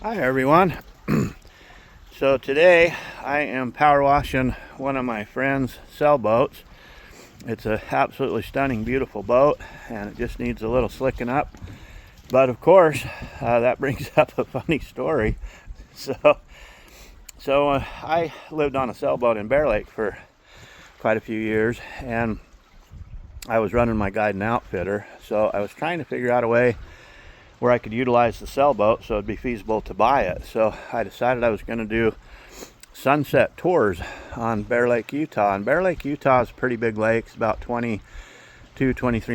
Hi everyone. So today I am power washing one of my friend's sailboats. It's an absolutely stunning, beautiful boat, and it just needs a little slicking up. But of course, that brings up a funny story. So I lived on a sailboat in Bear Lake for quite a few years, and I was running my guide and outfitter. So I was trying to figure out a way where I could utilize the sailboat so it'd be feasible to buy it. So I decided I was going to do sunset tours on Bear Lake, Utah. And Bear Lake, Utah is a pretty big lake. It's about 23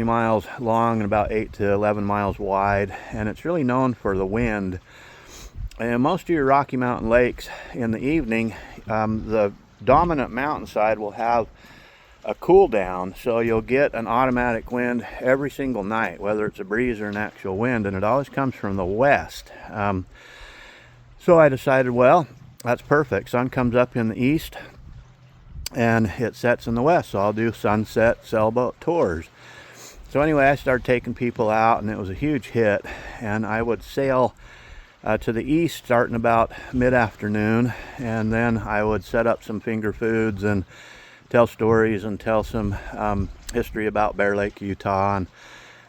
miles long and about 8 to 11 miles wide. And it's really known for the wind. And most of your Rocky Mountain lakes in the evening, the dominant mountainside will have a cool down, so you'll get an automatic wind every single night, whether it's a breeze or an actual wind, and it always comes from the west. So I decided, well, that's perfect. Sun comes up in the east and it sets in the west, so I'll do sunset sailboat tours. So anyway, I started taking people out, and it was a huge hit. And I would sail to the east starting about mid-afternoon, and then I would set up some finger foods and tell stories and tell some history about Bear Lake, Utah. And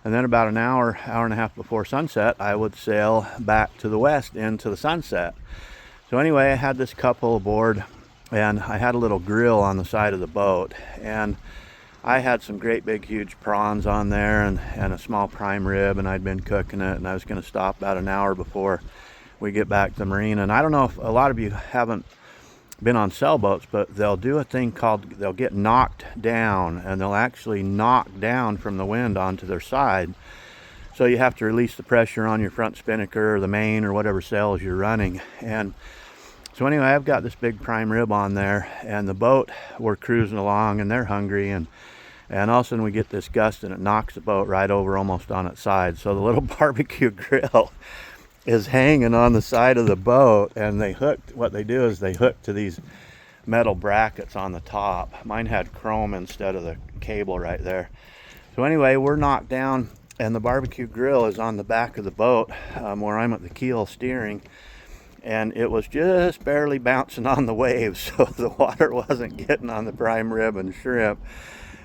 then about an hour and a half before sunset, I would sail back to the west into the sunset. So anyway, I had this couple aboard, and I had a little grill on the side of the boat, and I had some great big huge prawns on there and a small prime rib, and I'd been cooking it, and I was going to stop about an hour before we get back to the marina. And I don't know if a lot of you haven't been on sailboats, but they'll do a thing called, they'll get knocked down, and they'll actually knock down from the wind onto their side. So you have to release the pressure on your front spinnaker or the main or whatever sails you're running. And so anyway, I've got this big prime rib on there, and the boat, we're cruising along, and they're hungry, and all of a sudden we get this gust, and it knocks the boat right over almost on its side. So the little barbecue grill is hanging on the side of the boat, and what they do is they hook to these metal brackets on the top. Mine had chrome instead of the cable right there. So anyway, we're knocked down, and the barbecue grill is on the back of the boat where I'm at the keel steering, and it was just barely bouncing on the waves, so the water wasn't getting on the prime rib and shrimp.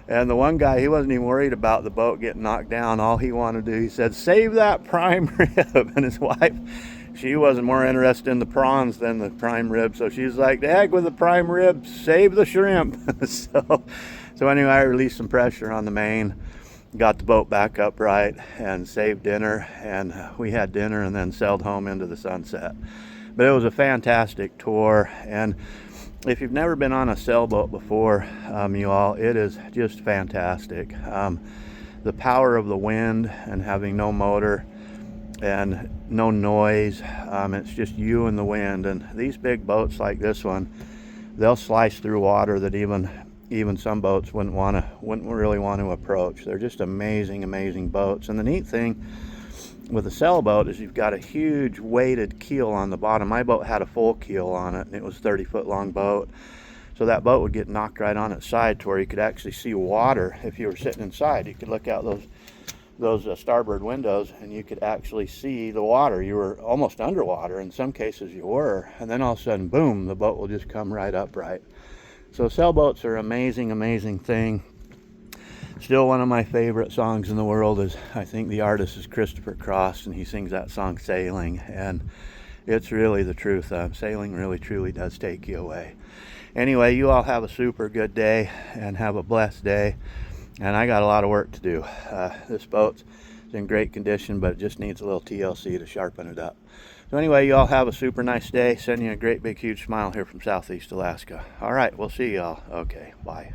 And the one guy, he wasn't even worried about the boat getting knocked down. All he wanted to do, he said, save that prime rib. And his wife, she wasn't more interested in the prawns than the prime rib. So she's like, the heck with the prime rib, save the shrimp. So anyway, I released some pressure on the main, got the boat back upright, and saved dinner. And we had dinner and then sailed home into the sunset. But it was a fantastic tour. And if you've never been on a sailboat before, you all, it is just fantastic. The power of the wind and having no motor and no noise, it's just you and the wind. And these big boats like this one, they'll slice through water that even some boats wouldn't really want to approach. They're just amazing boats. And the neat thing with a sailboat is you've got a huge weighted keel on the bottom. My boat had a full keel on it, and it was a 30-foot long boat. So that boat would get knocked right on its side to where you could actually see water. If you were sitting inside, you could look out those starboard windows, and you could actually see the water. You were almost underwater. In some cases you were. And then all of a sudden, boom, the boat will just come right upright. So sailboats are an amazing thing. Still one of my favorite songs in the world is, I think the artist is Christopher Cross, and he sings that song Sailing, and it's really the truth. Sailing really truly does take you away. Anyway, you all have a super good day and have a blessed day, and I got a lot of work to do. This boat's in great condition, but it just needs a little TLC to sharpen it up. So anyway, you all have a super nice day. Sending you a great big huge smile here from Southeast Alaska. All right, we'll see y'all. Okay, bye.